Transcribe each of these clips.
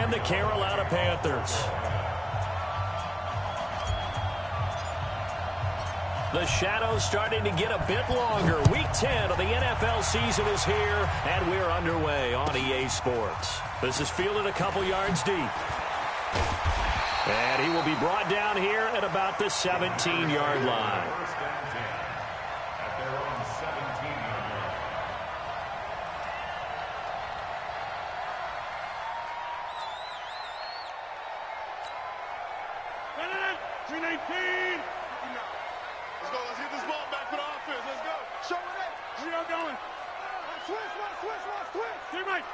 and the Carolina Panthers. The shadow's starting to get a bit longer. Week 10 of the NFL season is here, and we're underway on EA Sports. This is fielded a couple yards deep. And he will be brought down here at about the 17-yard line. Let's get this ball back for the offense. Let's go. Show it up. Where y'all going? Switch. Team right.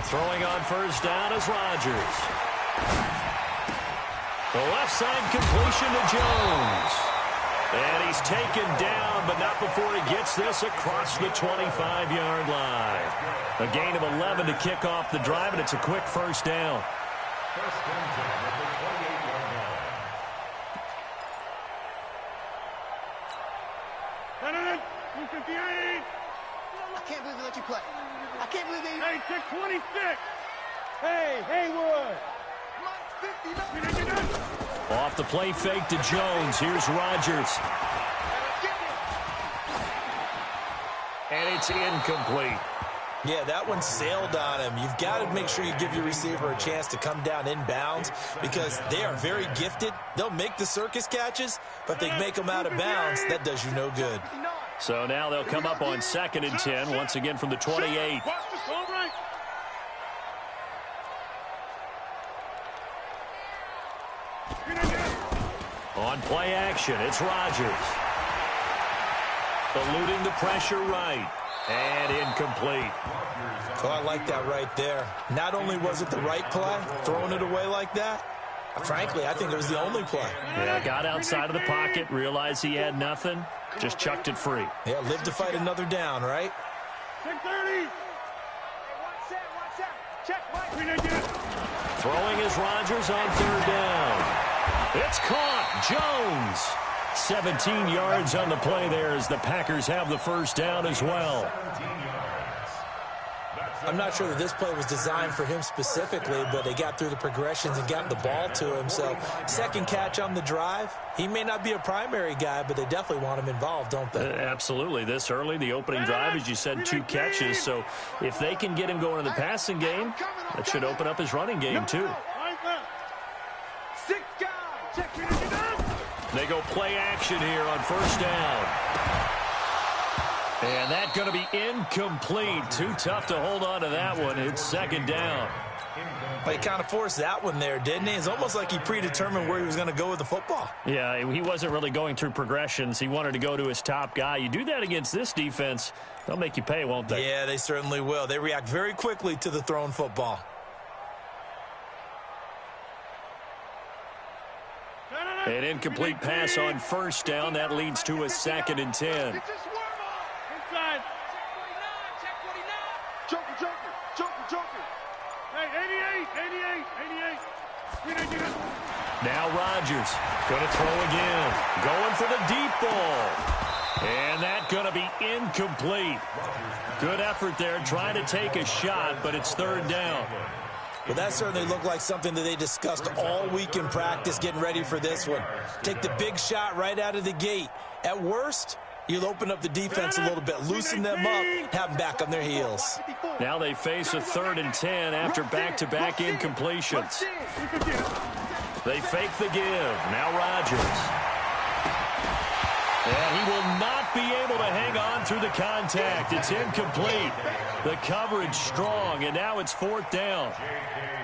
Throwing on first down is Rodgers. The left side completion to Jones. And he's taken down, but not before he gets this across the 25-yard line. A gain of 11 to kick off the drive, and it's a quick first down. I can't believe they let you play. I can't believe they... Hey, kick 26. Hey, Haywood. Off the play fake to Jones. Here's Rodgers. And it's incomplete. Yeah, that one sailed on him. You've got to make sure you give your receiver a chance to come down inbounds because they are very gifted. They'll make the circus catches, but they make them out of bounds. That does you no good. So now they'll come up on 2nd and 10, once again from the 28. On play action, it's Rodgers. Eluding the pressure right. And incomplete. Oh, I like that right there. Not only was it the right play, throwing it away like that, frankly, I think it was the only play. Yeah, got outside of the pocket, realized he had nothing, just chucked it free. Yeah, live to fight another down, right? 10-30. Throwing is Rodgers on 3rd down. It's caught. Jones. 17 yards on the play there as the Packers have the first down as well. I'm not sure that this play was designed for him specifically, but they got through the progressions and got the ball to him. So, second catch on the drive. He may not be a primary guy, but they definitely want him involved, don't they? Absolutely. This early, the opening drive, as you said, 2 catches. So, if they can get him going in the passing game, that should open up his running game, too. They go play action here on first down. And that's going to be incomplete. Too tough to hold on to that one. It's 2nd down. But he kind of forced that one there, didn't he? It's almost like he predetermined where he was going to go with the football. Yeah, he wasn't really going through progressions. He wanted to go to his top guy. You do that against this defense, they'll make you pay, won't they? Yeah, they certainly will. They react very quickly to the thrown football. An incomplete pass on first down. That leads to a 2nd and 10. Inside. Joker. Hey, 88. Now Rodgers going to throw again. Going for the deep ball. And that's going to be incomplete. Good effort there trying to take a shot, but it's 3rd down. Well, that certainly looked like something that they discussed all week in practice getting ready for this one. Take the big shot right out of the gate. At worst, you'll open up the defense a little bit, loosen them up, have them back on their heels. Now they face a 3rd and 10 after back-to-back incompletions. They fake the give. Now Rodgers. And he will not be able to hang on through the contact. It's incomplete. The coverage strong, and now it's 4th down.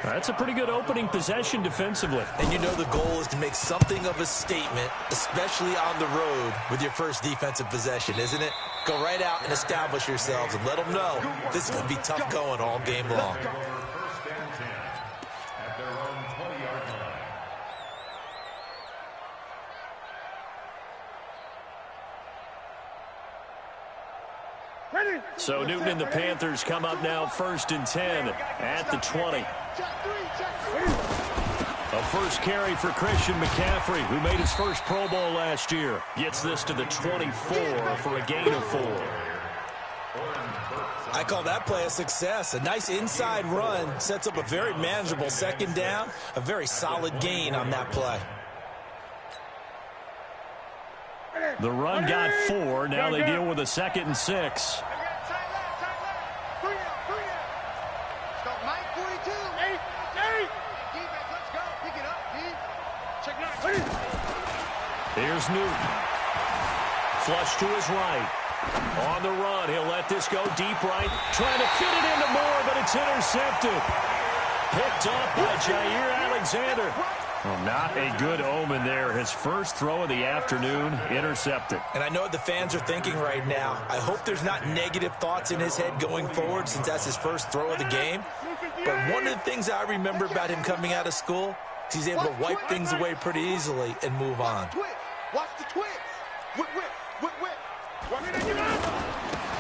That's a pretty good opening possession defensively. And you know the goal is to make something of a statement, especially on the road with your first defensive possession, isn't it? Go right out and establish yourselves and let them know this is going to be tough going all game long. So Newton and the Panthers come up now 1st and 10 at the 20. A first carry for Christian McCaffrey, who made his first Pro Bowl last year. Gets this to the 24 for a gain of 4. I call that play a success. A nice inside run sets up a very manageable second down, a very solid gain on that play. The run got 4. Now they deal with a 2nd and 6. Here's Newton. Flush to his right. On the run, he'll let this go deep right. Trying to fit it into Moore, but it's intercepted. Picked up by Jair Alexander. Well, not a good omen there. His first throw of the afternoon, intercepted. And I know what the fans are thinking right now. I hope there's not negative thoughts in his head going forward since that's his first throw of the game. But one of the things I remember about him coming out of school is he's able to wipe things away pretty easily and move on. Watch the twins. Whip.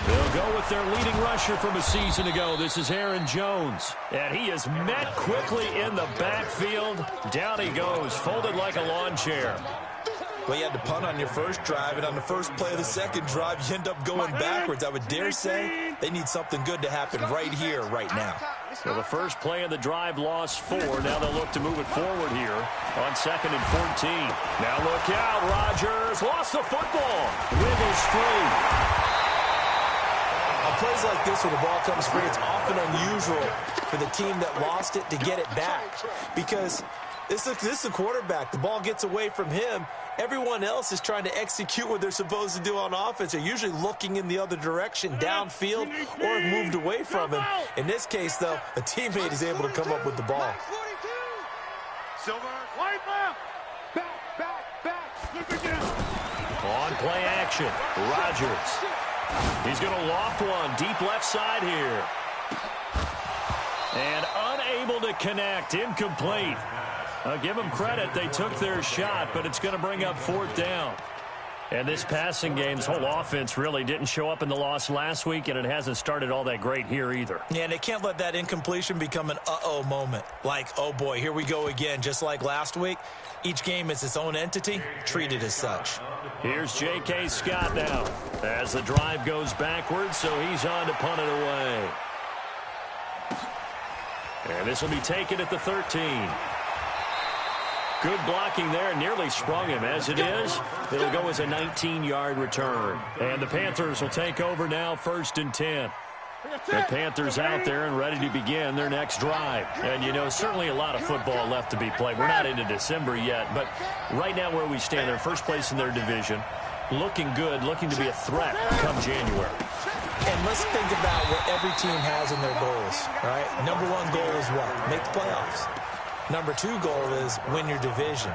They'll go with their leading rusher from a season ago. This is Aaron Jones. And he is met quickly in the backfield. Down he goes, folded like a lawn chair. Well, you had to punt on your first drive, and on the first play of the second drive, you end up going backwards. I would dare say they need something good to happen right here, right now. So the first play of the drive lost 4. Now they'll look to move it forward here on 2nd and 14. Now look out, Rodgers lost the football. Wiggles free. On plays like this, when the ball comes free, it's often unusual for the team that lost it to get it back. Because this is a quarterback. The ball gets away from him. Everyone else is trying to execute what they're supposed to do on offense. They're usually looking in the other direction, downfield, or have moved away from him. In this case, though, a teammate is able to come up with the ball. On play action, Rodgers. He's going to loft one deep left side here. And unable to connect, incomplete. I'll give them credit. They took their shot, but it's going to bring up 4th down. And this passing game's whole offense really didn't show up in the loss last week, and it hasn't started all that great here either. Yeah, and they can't let that incompletion become an uh-oh moment. Like, oh boy, here we go again, just like last week. Each game is its own entity, treated as such. Here's J.K. Scott now as the drive goes backwards, so he's on to punt it away. And this will be taken at the 13. Good blocking there, nearly sprung him. As it is, it'll go as a 19-yard return. And the Panthers will take over now, 1st and 10. The Panthers out there and ready to begin their next drive. And, you know, certainly a lot of football left to be played. We're not into December yet, but right now where we stand, they're first place in their division. Looking good, looking to be a threat come January. And let's think about what every team has in their goals, right? Number 1 goal is what? Make the playoffs. Number 2 goal is win your division.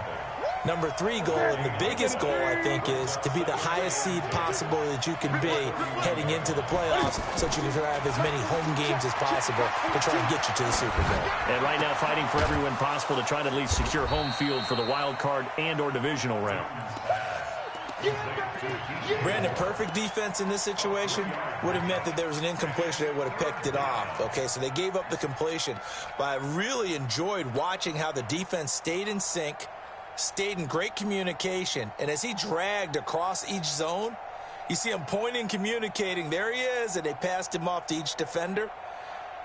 Number 3 goal, and the biggest goal, I think, is to be the highest seed possible that you can be heading into the playoffs so that you can have as many home games as possible to try and get you to the Super Bowl. And right now fighting for every win possible to try to at least secure home field for the wild card and or divisional round. Brandon, perfect defense in this situation would have meant that there was an incompletion. They would have picked it off. Okay, so they gave up the completion. But I really enjoyed watching how the defense stayed in sync, stayed in great communication. And as he dragged across each zone, you see him pointing, communicating. There he is, and they passed him off to each defender.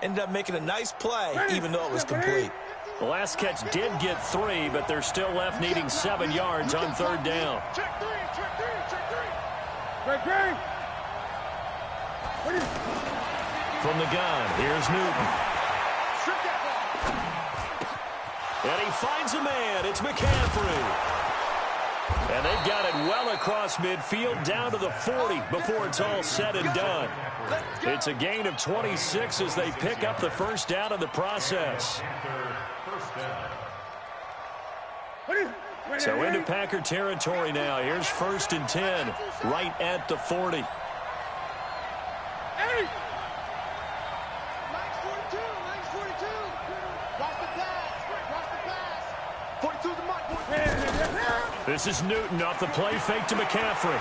Ended up making a nice play, even though it was complete. The last catch did get 3, but they're still left needing 7 yards on 3rd down. From the gun, here's Newton. And he finds a man. It's McCaffrey. And they've got it well across midfield down to the 40 before it's all said and done. It's a gain of 26 as they pick up the first down in the process. So into Packer territory now. Here's 1st and 10 right at the 40. Hey! Mike's 42. Mike's 42. Watch the pass. 42's the mark. This is Newton off the play fake to McCaffrey.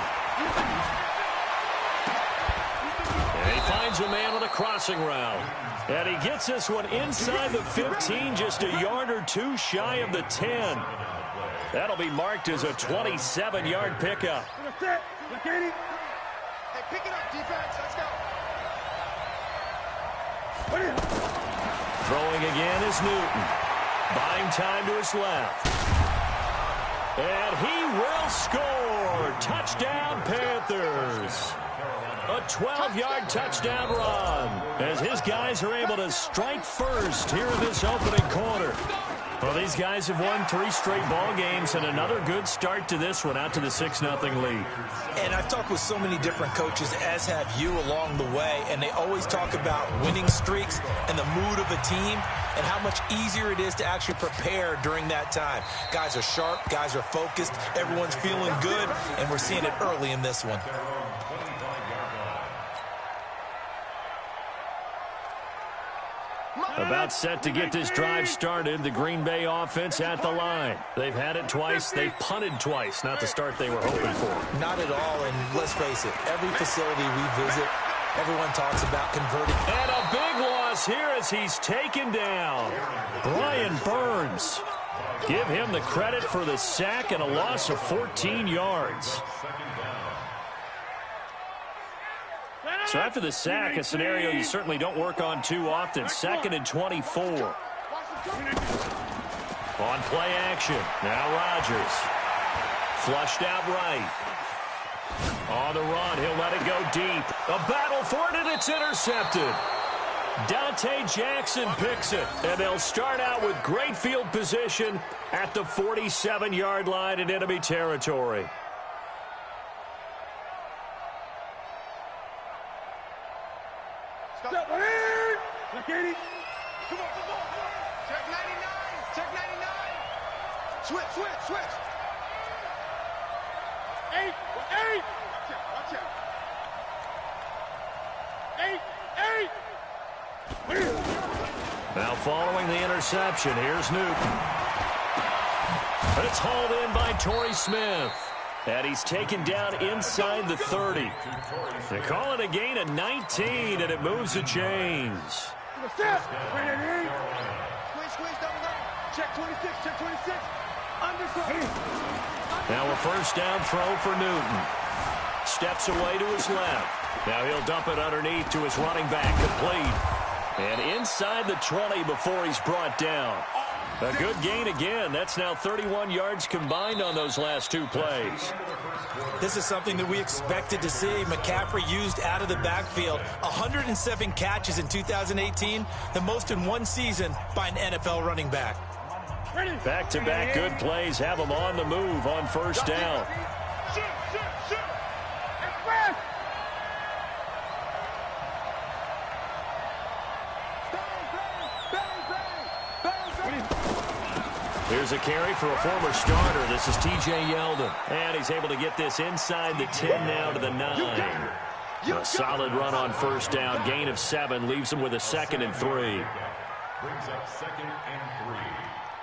And he finds a man on a crossing route. And he gets this one inside the 15, just a yard or 2 shy of the 10. That'll be marked as a 27-yard pickup. Hey, pick it up, defense. Let's go. Throwing again is Newton. Buying time to his left. And he will score. Touchdown, Panthers. A 12-yard touchdown run as his guys are able to strike first here in this opening quarter. Well, these guys have won 3 straight ball games and another good start to this one out to the 6-0 lead. And I've talked with so many different coaches, as have you, along the way, and they always talk about winning streaks and the mood of a team and how much easier it is to actually prepare during that time. Guys are sharp, guys are focused, everyone's feeling good, and we're seeing it early in this one. About set to get this drive started, the Green Bay offense at the line. They've had it twice. They've punted twice. Not the start they were hoping for. Not at all, and let's face it, every facility we visit, everyone talks about converting. And a big loss here as he's taken down. Brian Burns. Give him the credit for the sack and a loss of 14 yards. So after the sack, a scenario you certainly don't work on too often. 2nd and 24. On play action. Now Rodgers. Flushed out right. On the run, he'll let it go deep. A battle for it, and it's intercepted. Dante Jackson picks it, and they'll start out with great field position at the 47-yard line in enemy territory. Stop. Look at it. Come on. Check 99. Switch. 8. Watch out. 8. Now following the interception, here's Newton. But it's hauled in by Torrey Smith. And he's taken down inside the 30. They call it a gain of 19, and it moves the chains. Squeeze, double down. Check 26. Now a first down throw for Newton. Steps away to his left. Now he'll dump it underneath to his running back, complete. And inside the 20 before he's brought down. A good gain again. That's now 31 yards combined on those last 2 plays. This is something that we expected to see. McCaffrey used out of the backfield. 107 catches in 2018, the most in one season by an NFL running back. Back-to-back good plays have him on the move on first down. Here's a carry for a former starter. This is T.J. Yeldon. And he's able to get this inside the 10 now to the 9. A solid run on first down. Gain of 7 leaves him with a 2nd and 3. Brings up 2nd and 3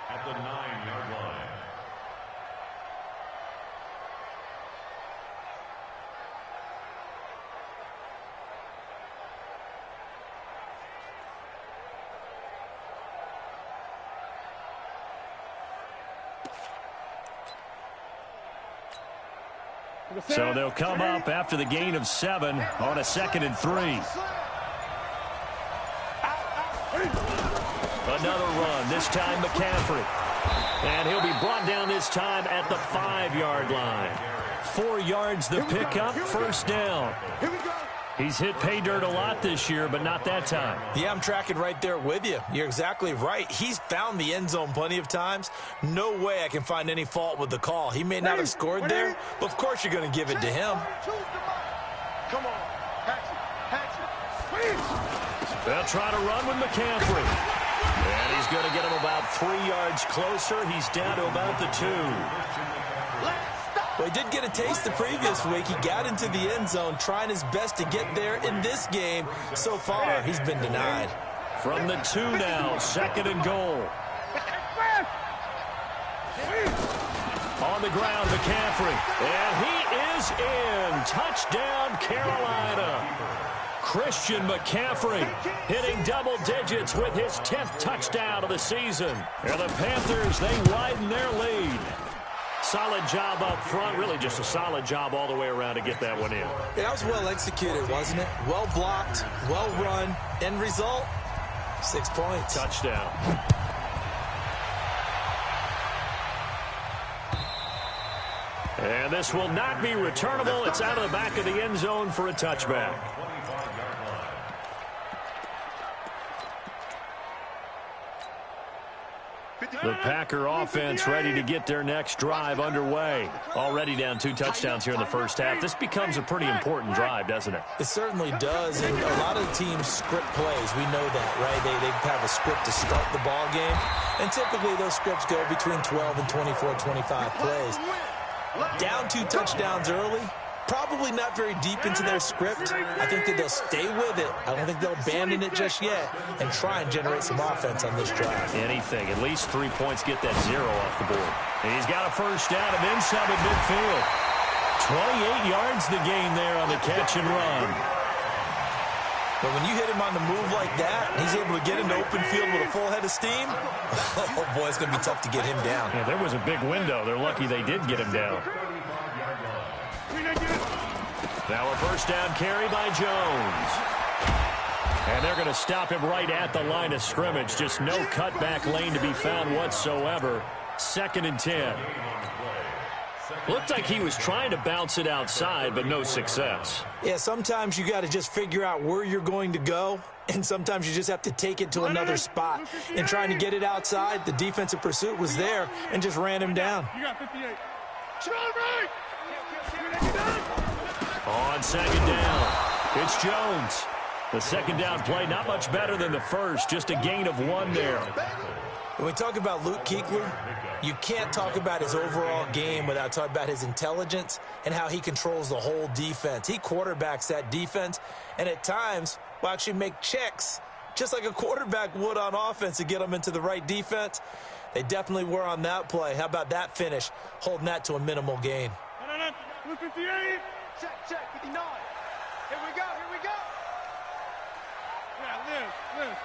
at the 9-yard line. So they'll come up after the gain of 7 on a 2nd and 3. Another run, this time McCaffrey. And he'll be brought down this time at the 5-yard line. 4 yards the pickup, first down. He's hit pay dirt a lot this year, but not that time. Yeah, I'm tracking right there with you. You're exactly right. He's found the end zone plenty of times. No way I can find any fault with the call. He may not have scored there, but of course you're going to give it to him. Come on. Hatchet. They'll try to run with McCaffrey. And he's going to get him about 3 yards closer. He's down to about the 2. Well, he did get a taste the previous week. He got into the end zone trying his best to get there in this game. So far, he's been denied. From the 2 now, 2nd and goal. On the ground, McCaffrey. And he is in. Touchdown, Carolina. Christian McCaffrey hitting double digits with his 10th touchdown of the season. And the Panthers, they widen their lead. Solid job up front. Really just a solid job all the way around to get that one in. That was well executed, wasn't it? Well blocked, well run. End result, 6 points. Touchdown. And this will not be returnable. It's out of the back of the end zone for a touchback. The Packer offense ready to get their next drive underway. Already down 2 touchdowns here in the first half. This becomes a pretty important drive, doesn't it? It certainly does, and a lot of the teams script plays. We know that, right? They have a script to start the ball game, and typically those scripts go between 12 and 24, 25 plays. Down 2 touchdowns early, probably not very deep into their script. I think that they'll stay with it. I don't think they'll abandon it just yet and try and generate some offense on this drive. Anything. At least 3 points, get that 0 off the board. And he's got a first down and then some at midfield. 28 yards the gain there on the catch and run. But when you hit him on the move like that, he's able to get into open field with a full head of steam, oh boy, it's going to be tough to get him down. Yeah, there was a big window. They're lucky they did get him down. Now a first down carry by Jones. And they're going to stop him right at the line of scrimmage. Just no cutback lane to be found whatsoever. 2nd and 10. Looked like he was trying to bounce it outside, but no success. Yeah, sometimes you got to just figure out where you're going to go, and sometimes you just have to take it to another spot. And trying to get it outside, the defensive pursuit was there and just ran him down. You got 58. On 2nd down, it's Jones. The 2nd down play, not much better than the first, just a gain of 1 there. When we talk about Luke Kuechly, you can't talk about his overall game without talking about his intelligence and how he controls the whole defense. He quarterbacks that defense, and at times will actually make checks, just like a quarterback would on offense to get them into the right defense. They definitely were on that play. How about that finish, holding that to a minimal gain? 58. Check, 59. Here we go. Yeah, live.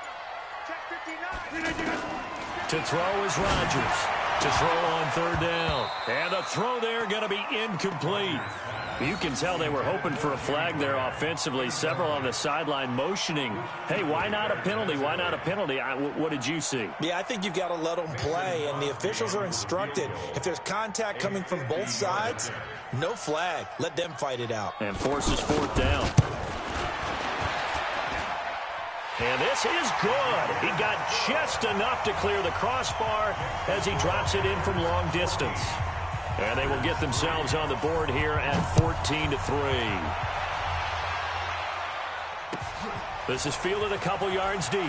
Check 59. To throw is Rodgers. To throw on 3rd down. And the throw there going to be incomplete. You can tell they were hoping for a flag there offensively. Several on the sideline motioning, hey, why not a penalty? Why not a penalty? What did you see? Yeah, I think you've got to let them play, and the officials are instructed. If there's contact coming from both sides, no flag. Let them fight it out. And forces 4th down. And this is good. He got just enough to clear the crossbar as he drops it in from long distance. And they will get themselves on the board here at 14-3. This is fielded a couple yards deep.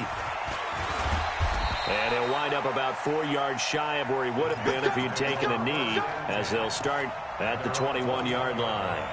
And he'll wind up about 4 yards shy of where he would have been if he had taken a knee, as they'll start at the 21-yard line.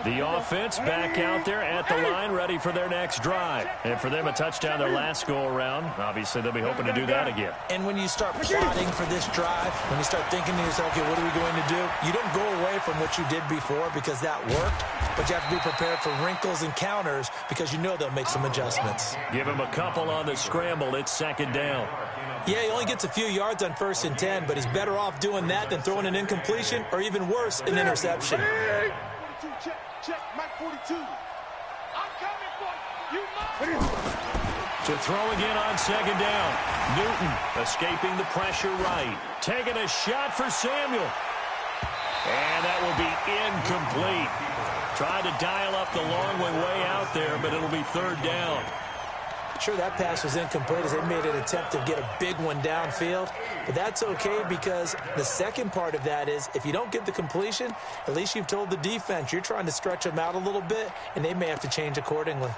The offense back out there at the line, ready for their next drive. And for them, a touchdown their last go-around. Obviously, they'll be hoping to do that again. And when you start plotting for this drive, when you start thinking to yourself, okay, what are we going to do? You don't go away from what you did before because that worked, but you have to be prepared for wrinkles and counters because you know they'll make some adjustments. Give him a couple on the scramble. It's 2nd down. Yeah, he only gets a few yards on 1st and 10, but he's better off doing that than throwing an incompletion or even worse, an interception. Check, Mike 42. I'm coming for you. To throw again on 2nd down. Newton escaping the pressure right. Taking a shot for Samuel. And that will be incomplete. Tried to dial up the long way out there, but it'll be 3rd down. Sure, that pass was incomplete as they made an attempt to get a big one downfield. But that's okay because the second part of that is if you don't get the completion, at least you've told the defense you're trying to stretch them out a little bit, and they may have to change accordingly.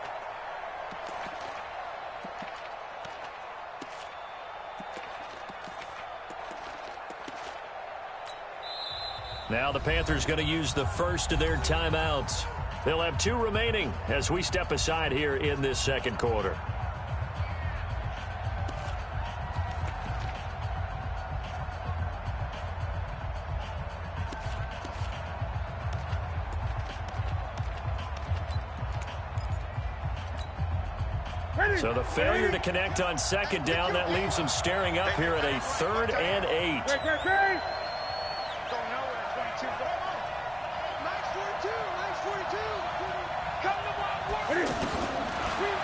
Now the Panthers going to use the first of their timeouts. They'll have 2 remaining as we step aside here in this 2nd quarter. So the failure to connect on 2nd down, that leaves them staring up here at a 3rd and 8.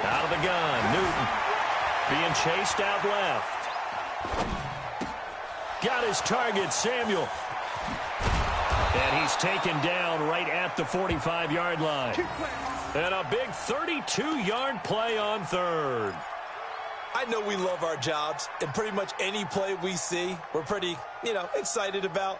Out of the gun, Being chased out left. Got his target, Samuel. And he's taken down right at the 45-yard line. And a big 32-yard play on third. I know we love our jobs, and pretty much any play we see, we're pretty, excited about.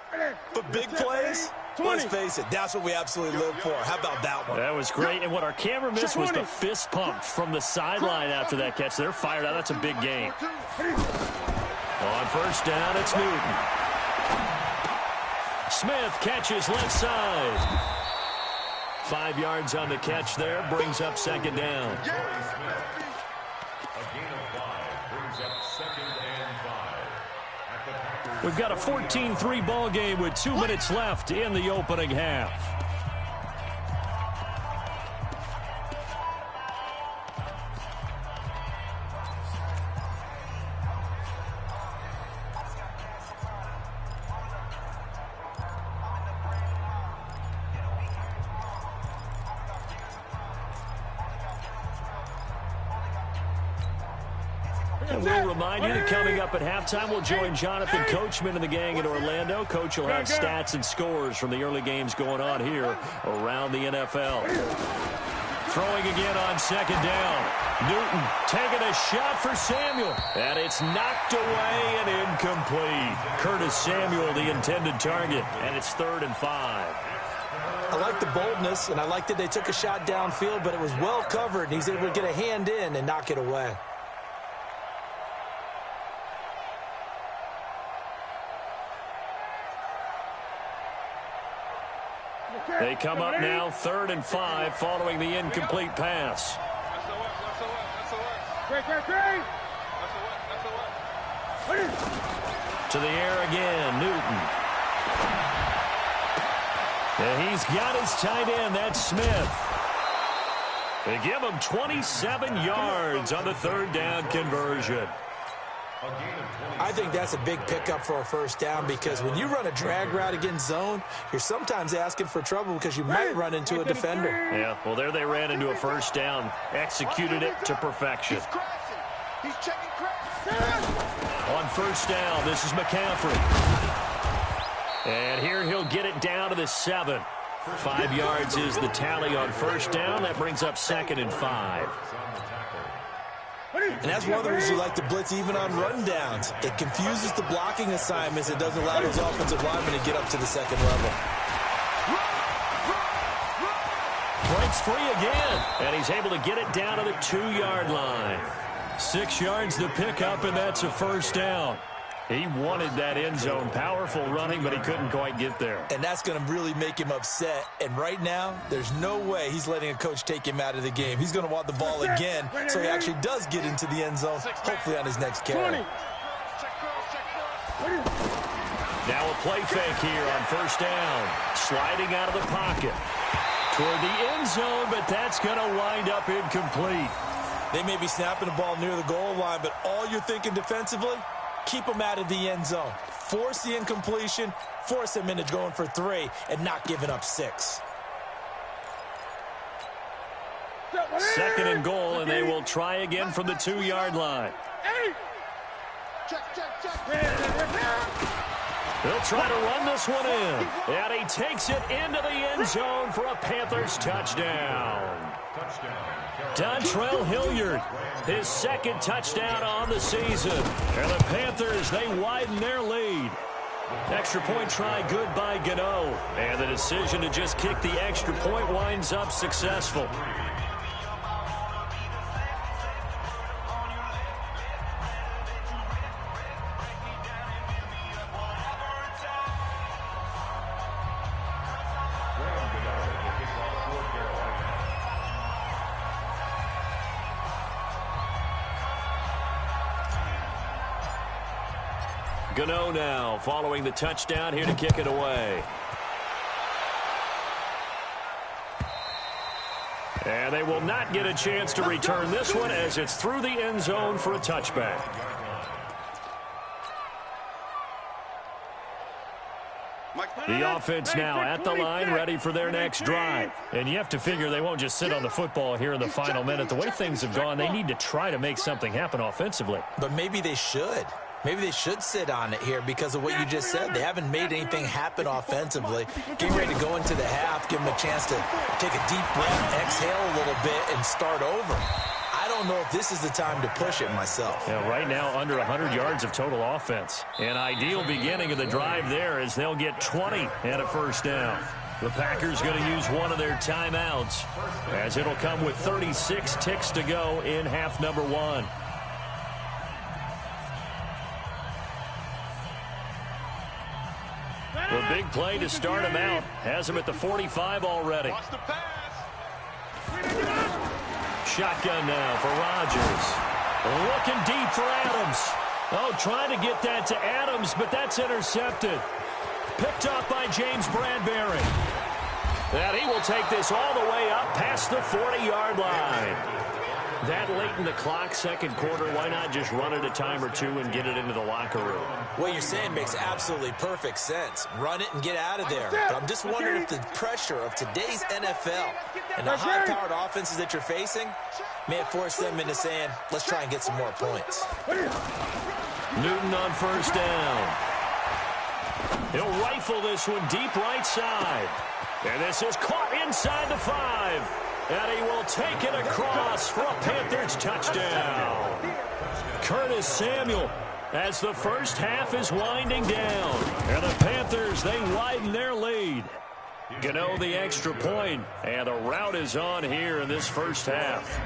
But big plays, let's face it, that's what we absolutely live for. How about that one? That was great, and what our camera missed was the fist pump from the sideline after that catch. They're fired out. That's a big game. On first down, it's Newton. Smith catches left side. 5 yards on the catch there, brings up second down. We've got a 14-3 ball game with 2 minutes left in the opening half. And we'll remind you that coming up at halftime, we'll join Jonathan Coachman and the gang in Orlando. Coach will have stats and scores from the early games going on here around the NFL. Throwing again on second down. Newton taking a shot for Samuel. And it's knocked away and incomplete. Curtis Samuel, the intended target. And it's 3rd and 5. I like the boldness, and I like that they took a shot downfield, but it was well covered, and he's able to get a hand in and knock it away. They come up now 3rd and 5 following the incomplete pass. To the air again, Newton. And he's got his tight end, that's Smith. They give him 27 yards on the 3rd down conversion. I think that's a big pickup for a first down because when you run a drag route against zone, you're sometimes asking for trouble because you might run into a defender. Yeah, well, there they ran into a first down, executed it to perfection. He's checking cracks. On first down, this is McCaffrey. And here he'll get it down to the 7. 5 yards is the tally on first down. That brings up 2nd and 5. And that's one of the reasons you like to blitz even on rundowns. It confuses the blocking assignments. It doesn't allow those offensive linemen to get up to the second level. Breaks free again, and he's able to get it down to the 2-yard line. 6 yards the pickup, and that's a first down. He wanted that end zone. Powerful running, but he couldn't quite get there. And that's going to really make him upset. And right now, there's no way he's letting a coach take him out of the game. He's going to want the ball again so he actually does get into the end zone, hopefully on his next carry. Now a play fake here on first down. Sliding out of the pocket toward the end zone, but that's going to wind up incomplete. They may be snapping the ball near the goal line, but all you're thinking defensively, keep them out of the end zone. Force the incompletion, force them into going for 3, and not giving up 6. 2nd and goal, and they will try again from the 2-yard line. They'll try to run this one in. And he takes it into the end zone for a Panthers touchdown. Dontrell Hilliard, his 2nd touchdown on the season. And the Panthers, they widen their lead. Extra point try good by Gano. And the decision to just kick the extra point winds up successful. Gano now following the touchdown here to kick it away. And they will not get a chance to return this one as it's through the end zone for a touchback. The offense now at the line, ready for their next drive. And you have to figure they won't just sit on the football here in the final minute. The way things have gone, they need to try to make something happen offensively. But maybe they should. Maybe they should sit on it here because of what you just said. They haven't made anything happen offensively. Getting ready to go into the half, give them a chance to take a deep breath, exhale a little bit, and start over. I don't know if this is the time to push it myself. Yeah, right now, under 100 yards of total offense. An ideal beginning of the drive there as they'll get 20 and a first down. The Packers going to use one of their timeouts as it'll come with 36 ticks to go in half number one. The big play to start him out has him at the 45 already. Watch the pass. Shotgun now for Rodgers. Looking deep for Adams. Oh, trying to get that to Adams, but that's intercepted. Picked up by James Bradbury. And he will take this all the way up past the 40-yard line. That late in the clock, second quarter, why not just run it a time or two and get it into the locker room? What you're saying makes absolutely perfect sense. Run it and get out of there. But I'm just wondering if the pressure of today's NFL and the high-powered offenses that you're facing may force them into saying, let's try and get some more points. Newton on first down. He'll rifle this one deep right side. And this is caught inside the 5. And he will take it across for a Panthers touchdown. Curtis Samuel as the first half is winding down. And the Panthers, they widen their lead. Gano the extra point, and the route is on here in this first half.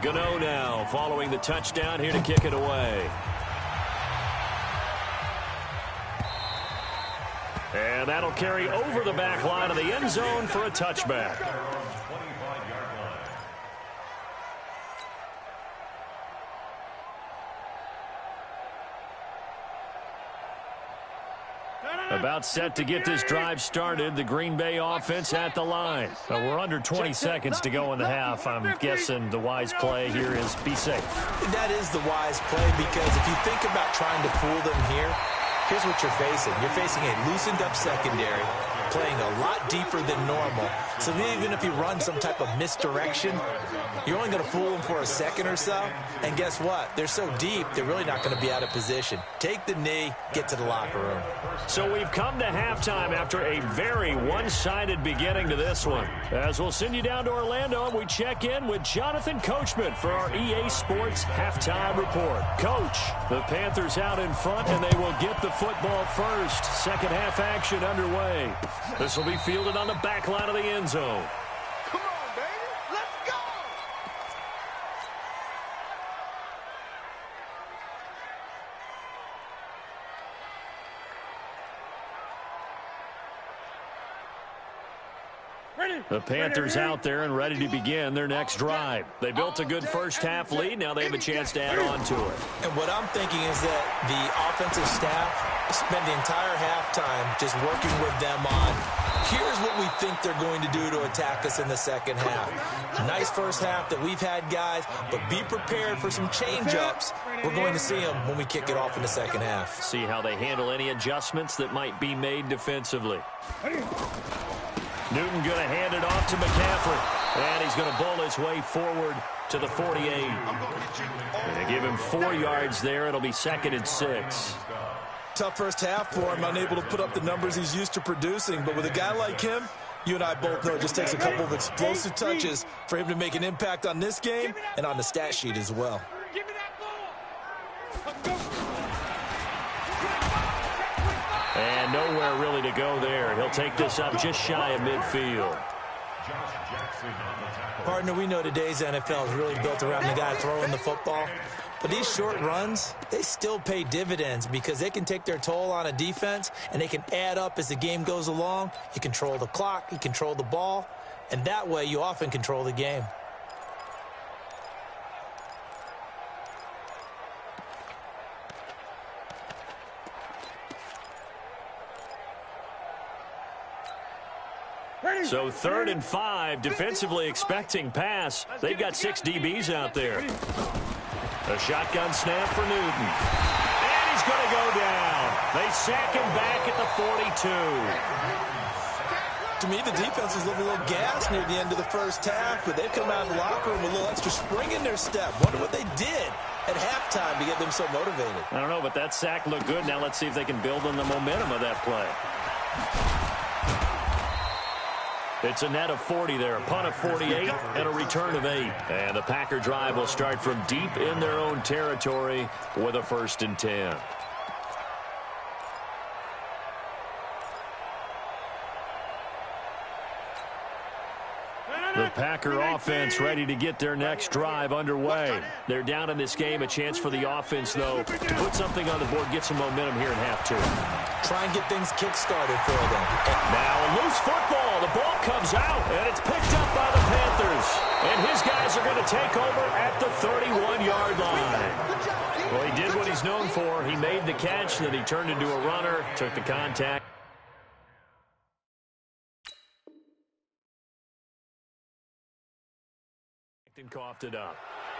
Gano now following the touchdown here to kick it away. And that'll carry over the back line of the end zone for a touchback. About set to get this drive started, the Green Bay offense at the line. We're under 20 seconds to go in the half. I'm guessing the wise play here is be safe. That is the wise play because if you think about trying to fool them here, here's what you're facing. You're facing a loosened-up secondary, playing a lot deeper than normal. So even if you run some type of misdirection, you're only going to fool them for a second or so. And guess what? They're so deep, they're really not going to be out of position. Take the knee, get to the locker room. So we've come to halftime after a very one-sided beginning to this one. As we'll send you down to Orlando, and we check in with Jonathan Coachman for our EA Sports Halftime Report. Coach, the Panthers out in front, and they will get the football first. Second half action underway. This will be fielded on the back line of the end zone. Come on, baby. Let's go. The Panthers out there and ready to begin their next drive. They built a good first half lead. Now they have a chance to add on to it. And what I'm thinking is that the offensive staff spent the entire halftime just working with them on, here's what we think they're going to do to attack us in the second half. Nice first half that we've had, guys, but be prepared for some change-ups. We're going to see them when we kick it off in the second half. See how they handle any adjustments that might be made defensively. Newton going to hand it off to McCaffrey. And he's going to bowl his way forward to the 48. They give him 4 yards there. It'll be 2nd and 6. Tough first half for him, unable to put up the numbers he's used to producing. But with a guy like him, you and I both know it just takes a couple of explosive touches for him to make an impact on this game and on the stat sheet as well. Give me that ball. Let's go. And nowhere really to go there. He'll take this up just shy of midfield. Partner, we know today's NFL is really built around the guy throwing the football. But these short runs, they still pay dividends because they can take their toll on a defense and they can add up as the game goes along. You control the clock, you control the ball, and that way you often control the game. So 3rd and 5, defensively expecting pass. They've got 6 DBs out there. A shotgun snap for Newton. And he's going to go down. They sack him back at the 42. To me, the defense was looking a little gassed near the end of the first half, but they've come out of the locker room with a little extra spring in their step. Wonder what they did at halftime to get them so motivated. I don't know, but that sack looked good. Now let's see if they can build on the momentum of that play. It's a net of 40 there, a punt of 48, and a return of 8. And the Packer drive will start from deep in their own territory with a 1st and 10. The Packer offense ready to get their next drive underway. They're down in this game. A chance for the offense, though, to put something on the board, get some momentum here in half 2. Try and get things kick-started for them. Now a loose football. The ball comes out, and it's picked up by the Panthers. And his guys are going to take over at the 31-yard line. Well, he did what he's known for. He made the catch, then he turned into a runner, took the contact. And coughed it up.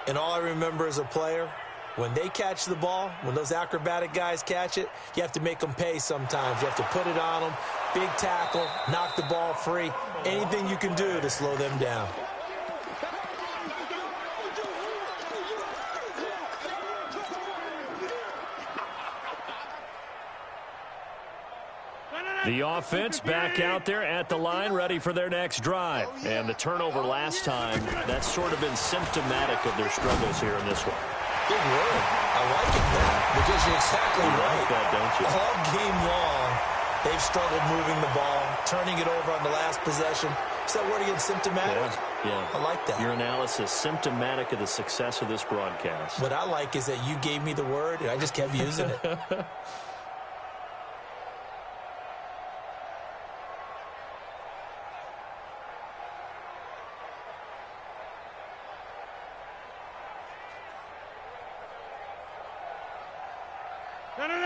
And all I remember as a player, when they catch the ball, when those acrobatic guys catch it, you have to make them pay sometimes. You have to put it on them, big tackle, knock the ball free, anything you can do to slow them down. The offense back out there at the line, ready for their next drive. And the turnover last time, that's sort of been symptomatic of their struggles here in this one. Big word. I like it, man, because you're exactly right. You like that, don't you? All game long, they've struggled moving the ball, turning it over on the last possession. Is that word again, symptomatic? Yeah. I like that. Your analysis, symptomatic of the success of this broadcast. What I like is that you gave me the word, and I just kept using it.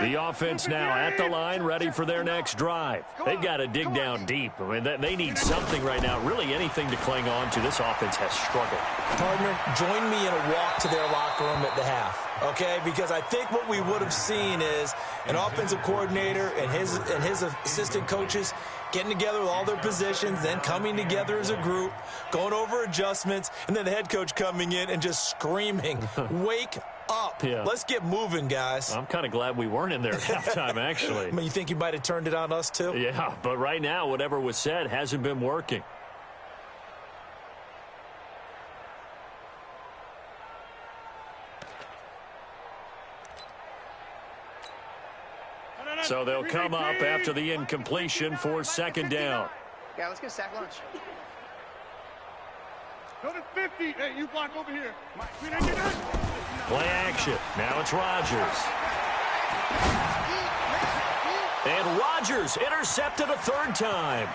The offense now at the line, ready for their next drive. They've got to dig down deep. I mean, they need something right now, really anything to cling on to. This offense has struggled. Partner, join me in a walk to their locker room at the half, okay? Because I think what we would have seen is an offensive coordinator and his assistant coaches getting together with all their positions, then coming together as a group, going over adjustments, and then the head coach coming in and just screaming, wake up. Yeah. Let's get moving, guys. I'm kind of glad we weren't in there at halftime, actually. I mean, you think you might have turned it on us, too? Yeah, but right now, whatever was said hasn't been working. So they'll come up after the incompletion for 2nd down. Yeah, let's get sack lunch. Go to 50. Hey, you block over here. Play action. Now it's Rodgers. And Rodgers intercepted a 3rd time.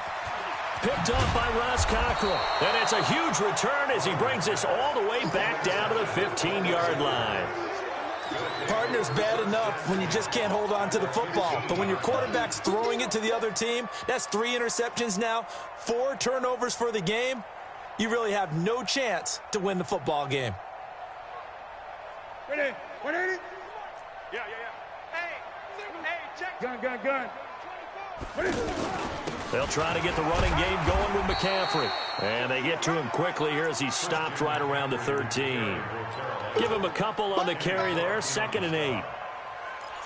Picked up by Ross Cockrell. And it's a huge return as he brings this all the way back down to the 15-yard line. Partner's bad enough when you just can't hold on to the football. But when your quarterback's throwing it to the other team, that's 3 interceptions now, 4 turnovers for the game. You really have no chance to win the football game. Ready? 180? Yeah. Hey, check. Gun. Ready? They'll try to get the running game going with McCaffrey. And they get to him quickly here as he stopped right around the 13. Give him a couple on the carry there, 2nd and 8.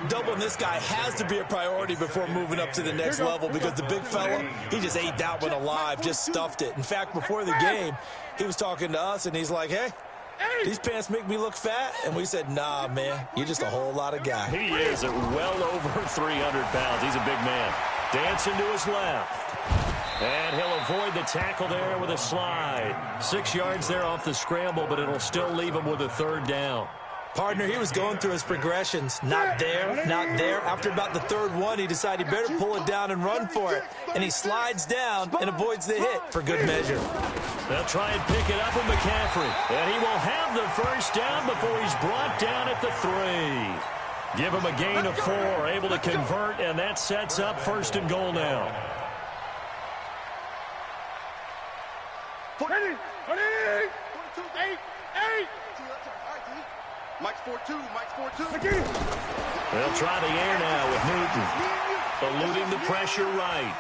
Doubling this guy has to be a priority before moving up to the next level because the big fella, he just ate that one alive, just stuffed it. In fact, before the game, he was talking to us, and he's like, hey, these pants make me look fat. And we said, nah, man, you're just a whole lot of guy. He is at well over 300 pounds. He's a big man. Dancing to his left. And he'll avoid the tackle there with a slide. 6 yards there off the scramble, but it'll still leave him with a 3rd down. Partner, he was going through his progressions. Not there, not there. After about the 3rd one, he decided he better pull it down and run for it. And he slides down and avoids the hit for good measure. They'll try and pick it up with McCaffrey. And he will have the 1st down before he's brought down at the 3. Give him a gain of 4, able to convert, and that sets up 1st and goal now. Ready? 8. Mike's 4-2. Mike's 4-2. They'll try the air now with Newton. Eluding the pressure right.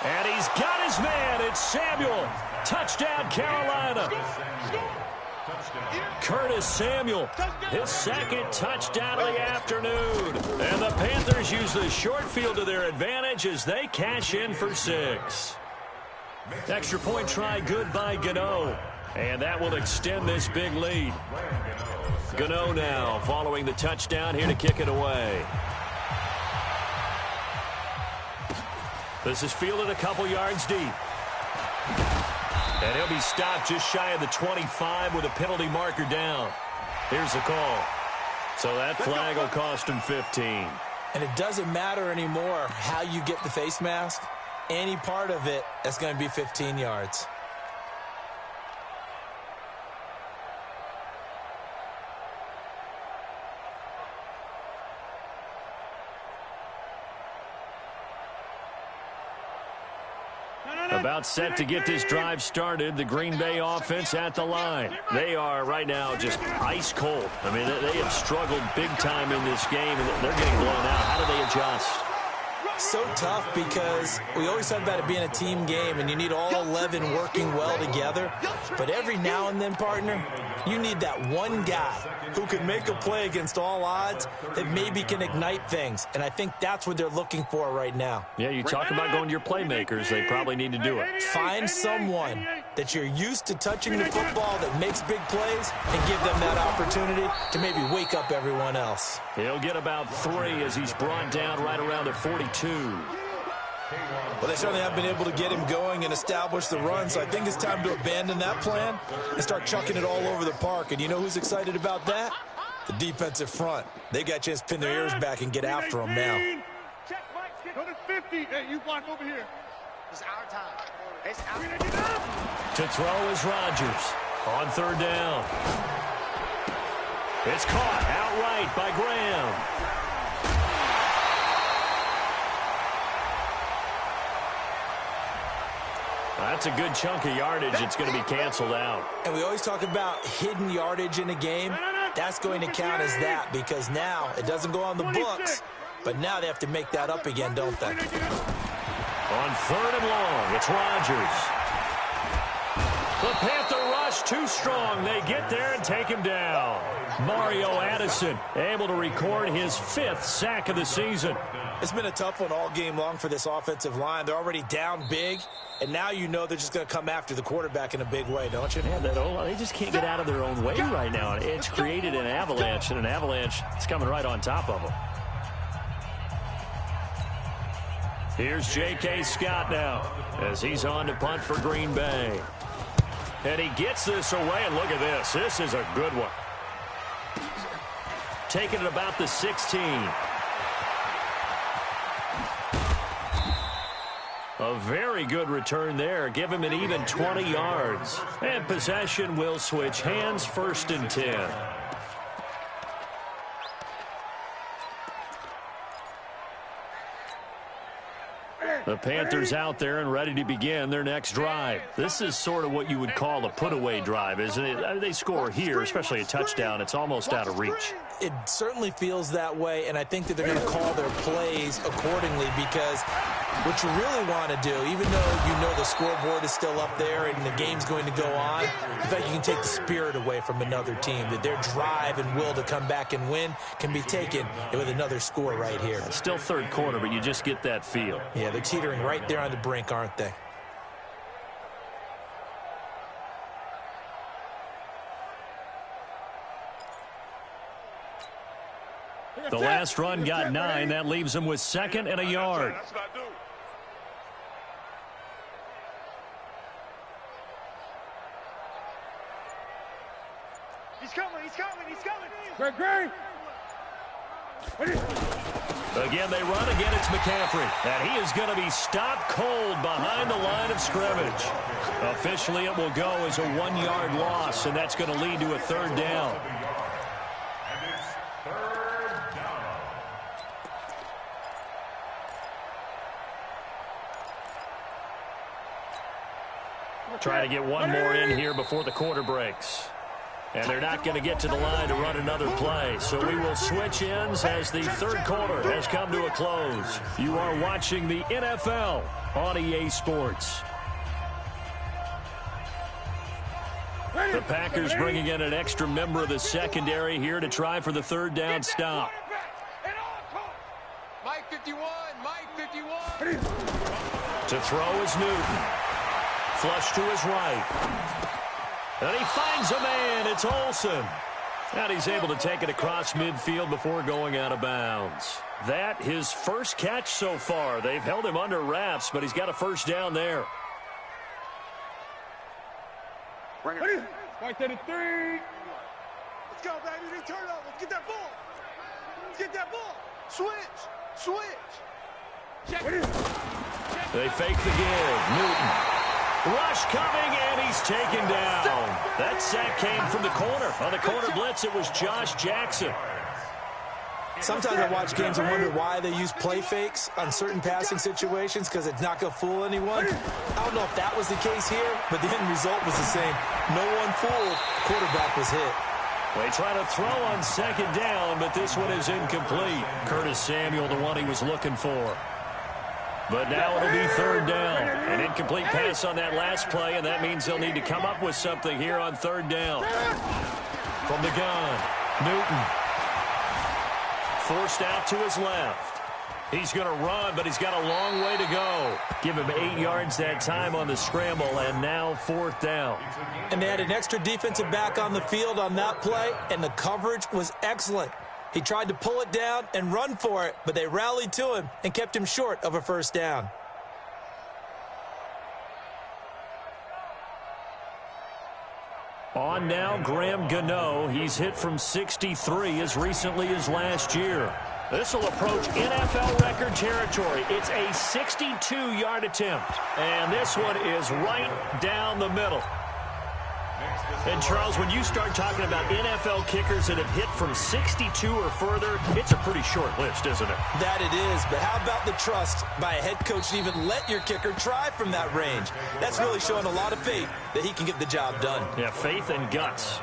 And he's got his man. It's Samuel. Touchdown, Carolina. Curtis Samuel, his second touchdown of the afternoon. And the Panthers use the short field to their advantage as they cash in for 6. Extra point try good by Gano. And that will extend this big lead. Gano now following the touchdown here to kick it away. This is fielded a couple yards deep. And he'll be stopped just shy of the 25 with a penalty marker down. Here's the call. So that flag will cost him 15. And it doesn't matter anymore how you get the face mask. Any part of it, that's going to be 15 yards. About set to get this drive started, the Green Bay offense at the line. They are right now just ice cold. I mean, they have struggled big time in this game, and they're getting blown out. How do they adjust? So tough because we always talk about it being a team game, and you need all 11 working well together. But every now and then, partner, you need that one guy who can make a play against all odds that maybe can ignite things. And I think that's what they're looking for right now. Yeah, you talk about going to your playmakers. They probably need to do it. Find someone that you're used to touching the football that makes big plays and give them that opportunity to maybe wake up everyone else. He'll get about 3 as he's brought down right around the 42. Well, they certainly have been able to get him going and establish the run, so I think it's time to abandon that plan and start chucking it all over the park. And you know who's excited about that? The defensive front. They got a chance to pin their ears back and get after him now. Go to 50. Hey, you block over here. It's our time. It's our time. To throw is Rodgers on 3rd down. It's caught outright by Graham. That's a good chunk of yardage. It's going to be canceled out. And we always talk about hidden yardage in a game. That's going to count as that because now it doesn't go on the books, but now they have to make that up again, don't they? On 3rd and long, it's Rodgers. The Panther rush too strong. They get there and take him down. Mario Addison able to record his 5th sack of the season. It's been a tough one all game long for this offensive line. They're already down big, and now you know they're just going to come after the quarterback in a big way, don't you? Yeah, they just can't get out of their own way right now. It's created an avalanche, and an avalanche is coming right on top of them. Here's J.K. Scott now as he's on to punt for Green Bay. And he gets this away, and look at this. This is a good one. Taking it about the 16. A very good return there. Give him an even 20 yards. And possession will switch hands, 1st and 10. The Panthers out there and ready to begin their next drive. This is sort of what you would call a put-away drive, isn't it? I mean, they score here, especially a touchdown. It's almost out of reach. It certainly feels that way, and I think that they're going to call their plays accordingly because what you really want to do, even though you know the scoreboard is still up there and the game's going to go on, in fact, you can take the spirit away from another team, that their drive and will to come back and win can be taken with another score right here. It's still 3rd quarter, but you just get that feel. Yeah, they're teetering right there on the brink, aren't they? The last run got 9. That leaves him with 2nd and a yard. That's what I do. He's coming, he's coming, he's coming. Great. Again, they run. Again, it's McCaffrey. And he is going to be stopped cold behind the line of scrimmage. Officially, it will go as a 1-yard loss, and that's going to lead to a 3rd down. Try to get one more in here before the quarter breaks. And they're not going to get to the line to run another play. So we will switch ends as the third quarter has come to a close. You are watching the NFL on EA Sports. The Packers bringing in an extra member of the secondary here to try for the third down stop. Mike 51, Mike 51. To throw is Newton. Flush to his right. And he finds a man. It's Olsen. And he's able to take it across midfield before going out of bounds. That his first catch so far. They've held him under wraps, but he's got a first down there. Right to the 3. Let's go, baby. They turn up. Let's get that ball. Let's get that ball. Switch. Check. They fake the give. Newton. Rush coming, and he's taken down. That sack came from the corner. On the corner blitz, it was Josh Jackson. Sometimes I watch games and wonder why they use play fakes on certain passing situations because it's not going to fool anyone. I don't know if that was the case here, but the end result was the same. No one fooled. The quarterback was hit. They try to throw on second down, but this one is incomplete. Curtis Samuel, the one he was looking for. But now it'll be third down. An incomplete pass on that last play, and that means they'll need to come up with something here on third down. From the gun, Newton. Forced out to his left. He's going to run, but he's got a long way to go. Give him 8 yards that time on the scramble, and now fourth down. And they had an extra defensive back on the field on that play, and the coverage was excellent. He tried to pull it down and run for it, but they rallied to him and kept him short of a first down. On now, Graham Gano. He's hit from 63 as recently as last year. This will approach NFL record territory. It's a 62-yard attempt, and this one is right down the middle. And, Charles, when you start talking about NFL kickers that have hit from 62 or further, it's a pretty short list, isn't it? That it is, but how about the trust by a head coach to even let your kicker try from that range? That's really showing a lot of faith that he can get the job done. Yeah, faith and guts.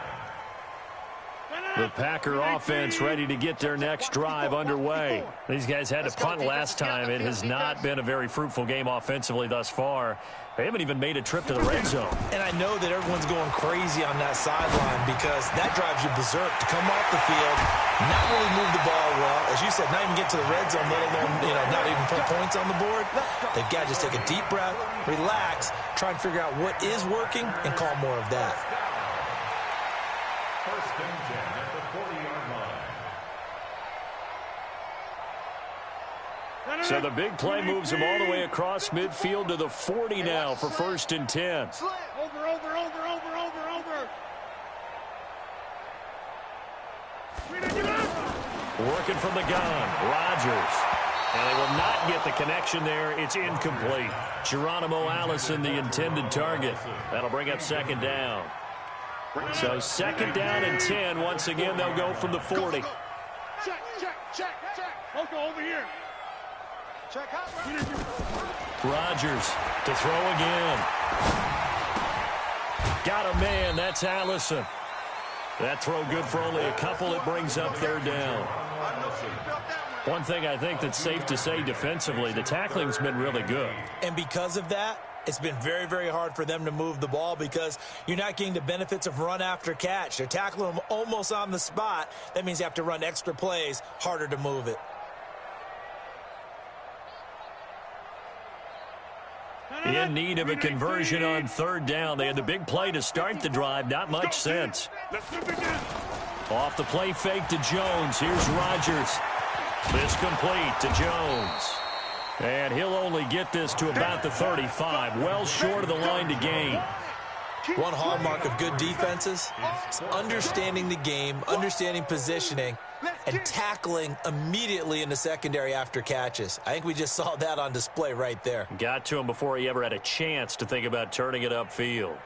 The Packer offense ready to get their next drive underway. These guys had to punt last time. It has not been a very fruitful game offensively thus far. They haven't even made a trip to the red zone. And I know that everyone's going crazy on that sideline because that drives you berserk to come off the field, not really move the ball well. As you said, not even get to the red zone, let alone, not even put points on the board. They've got to just take a deep breath, relax, try and figure out what is working, and call more of that. First and 10 at the 40-yard line. So the big play moves him all the way across midfield to the 40 now for first and 10. Over. Working from the gun, Rodgers. And they will not get the connection there. It's incomplete. Geronimo Allison, the intended target. That'll bring up second down. So second down and 10. Once again, they'll go from the 40. Check. Okay, over here. Check out. Rodgers to throw again. Got a man. That's Allison. That throw good for only a couple. It brings up third down. One thing I think that's safe to say defensively, the tackling's been really good. And because of that, it's been very, very hard for them to move the ball because you're not getting the benefits of run after catch. They're tackling them almost on the spot. That means you have to run extra plays, harder to move it. In need of a conversion on third down. They had the big play to start the drive. Not much sense. Off the play fake to Jones. Here's Rodgers. This complete to Jones. And he'll only get this to about the 35. Well short of the line to gain. One hallmark of good defenses is understanding the game, understanding positioning, and tackling immediately in the secondary after catches. I think we just saw that on display right there. Got to him before he ever had a chance to think about turning it upfield.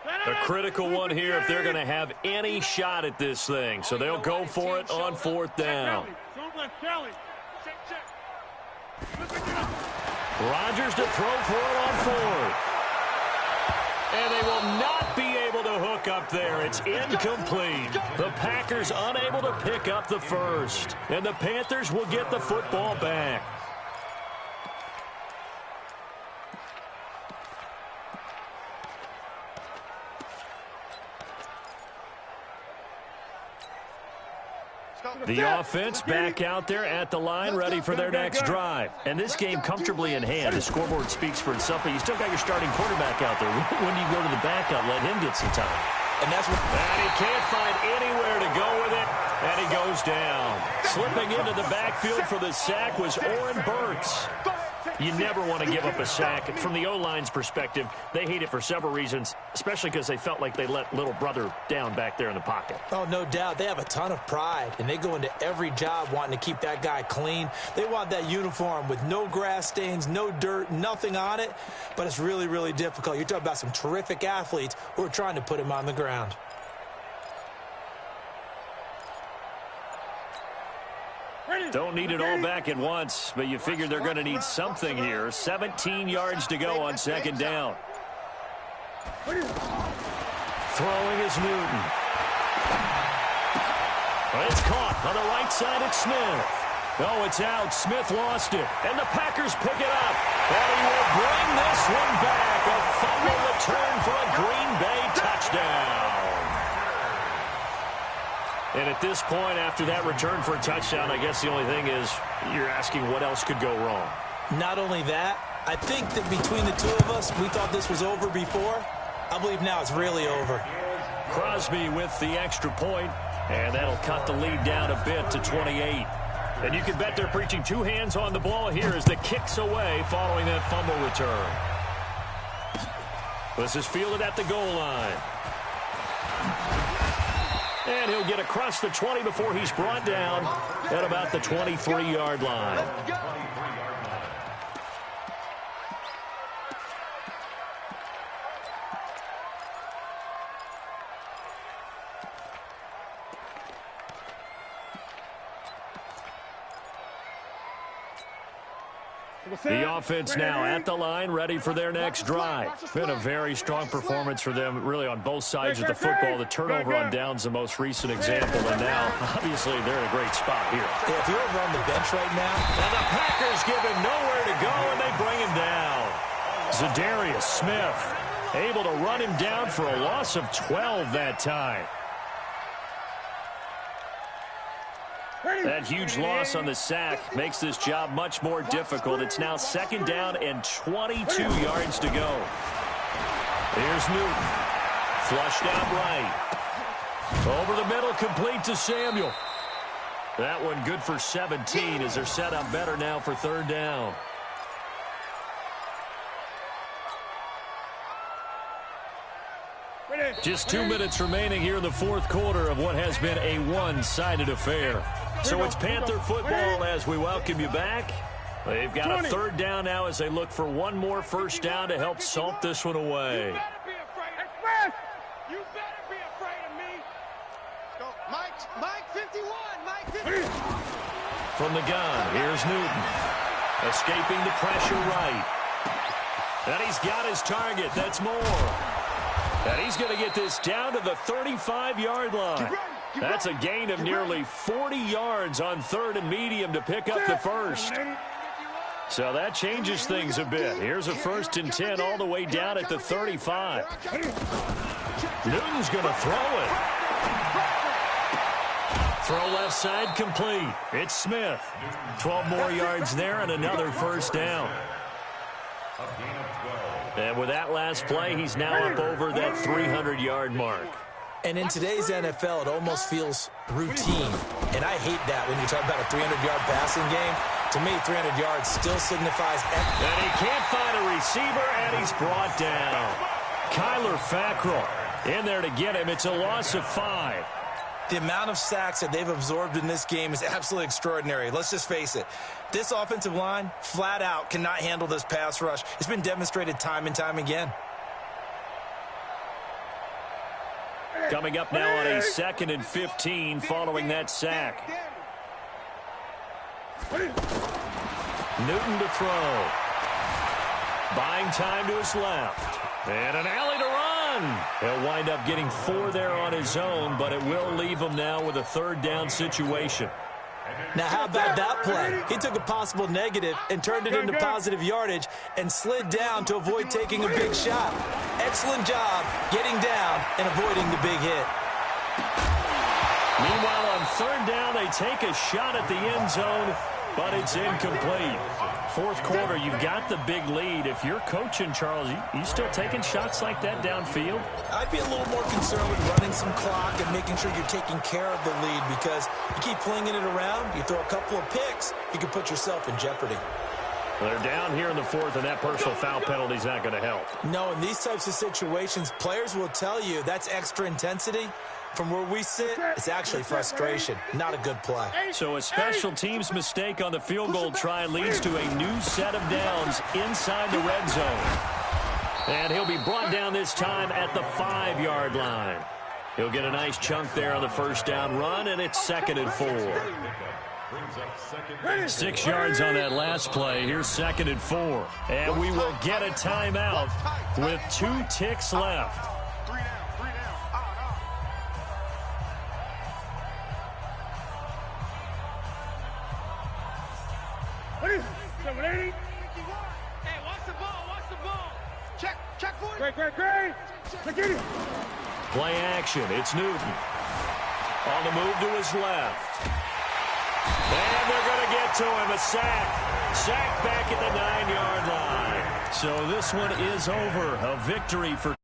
A critical one here if they're going to have any shot at this thing. So they'll go for it on fourth down. Rodgers to throw for it on fourth. And they will not be able to hook up there. It's incomplete. The Packers unable to pick up the first. And the Panthers will get the football back. The offense back out there at the line, ready for their next drive. And this game comfortably in hand. The scoreboard speaks for itself, but you still got your starting quarterback out there. When you go to the backup, let him get some time. And that's what. And he can't find anywhere to go with it, and he goes down. Slipping into the backfield for the sack was Oren Burks. You never want to give up a sack. From the O-line's perspective, they hate it for several reasons, especially because they felt like they let little brother down back there in the pocket. Oh, no doubt. They have a ton of pride, and they go into every job wanting to keep that guy clean. They want that uniform with no grass stains, no dirt, nothing on it, but it's really, really difficult. You're talking about some terrific athletes who are trying to put him on the ground. Don't need it all back at once, but you figure they're going to need something here. 17 yards to go on second down. Throwing is Newton. It's caught on the right side at Smith. Oh, it's out. Smith lost it, and the Packers pick it up. And he will bring this one back. A fumble return for a Green Bay touchdown. And at this point, after that return for a touchdown, I guess the only thing is you're asking what else could go wrong. Not only that, I think that between the two of us, we thought this was over before. I believe now it's really over. Crosby with the extra point, and that'll cut the lead down a bit to 28. And you can bet they're preaching two hands on the ball here as the kick's away following that fumble return. This is fielded at the goal line. And he'll get across the 20 before he's brought down at about the 23-yard line. The offense now at the line, ready for their next drive. Been a very strong performance for them, really, on both sides of the football. The turnover on downs, the most recent example, and now, obviously, they're in a great spot here. Yeah, if you're over on the bench right now. And the Packers give him nowhere to go, and they bring him down. Zadarius Smith able to run him down for a loss of 12 that time. That huge loss on the sack makes this job much more difficult. It's now second down and 22 yards to go. Here's Newton. Flushed out right. Over the middle, complete to Samuel. That one good for 17 as they're set up better now for third down. Just 2 minutes remaining here in the fourth quarter of what has been a one-sided affair. So it's Panther football as we welcome you back. They've got a third down now as they look for one more first down to help salt this one away. You better be afraid of me. Go, Mike 51, Mike 51. From the gun, here's Newton. Escaping the pressure right. And he's got his target. That's Moore. And he's going to get this down to the 35-yard line. That's a gain of nearly 40 yards on third and medium to pick up the first. So that changes things a bit. Here's a 1st and 10 all the way down at the 35. Newton's going to throw it. Throw left side complete. It's Smith. 12 more yards there and another first down. And with that last play, he's now up over that 300-yard mark. And in today's NFL, it almost feels routine. And I hate that when you talk about a 300-yard passing game. To me, 300 yards still signifies effort. And he can't find a receiver, and he's brought down. Kyler Fackrell in there to get him. It's a loss of 5. The amount of sacks that they've absorbed in this game is absolutely extraordinary. Let's just face it. This offensive line, flat out, cannot handle this pass rush. It's been demonstrated time and time again. Coming up now on a 2nd and 15 following that sack. Newton to throw. Buying time to his left. And an alley to run. He'll wind up getting 4 there on his own, but it will leave him now with a 3rd down situation. Now, how about that play? He took a possible negative and turned it into positive yardage and slid down to avoid taking a big shot. Excellent job getting down and avoiding the big hit. Meanwhile, on 3rd down, they take a shot at the end zone, but it's incomplete. 4th quarter, you've got the big lead. If you're coaching, Charles, you still taking shots like that downfield? I'd be a little more concerned with running some clock and making sure you're taking care of the lead, because you keep flinging it around, you throw a couple of picks, you can put yourself in jeopardy. They're down here in the 4th, and that personal foul penalty is not going to help. No, in these types of situations, players will tell you that's extra intensity. From where we sit, it's actually frustration. Not a good play. So a special teams mistake on the field goal try leads to a new set of downs inside the red zone. And he'll be brought down this time at the 5-yard line. He'll get a nice chunk there on the 1st down run, and it's 2nd and 4. 6 yards on that last play. Here's 2nd and 4. And we will get a timeout with 2 ticks left. Hey, watch the ball, watch the ball. Check for it. Great. Look at it. Play action. It's Newton. On the move to his left. And they're going to get to him. A sack. Sack back at the 9-yard line. So this one is over. A victory for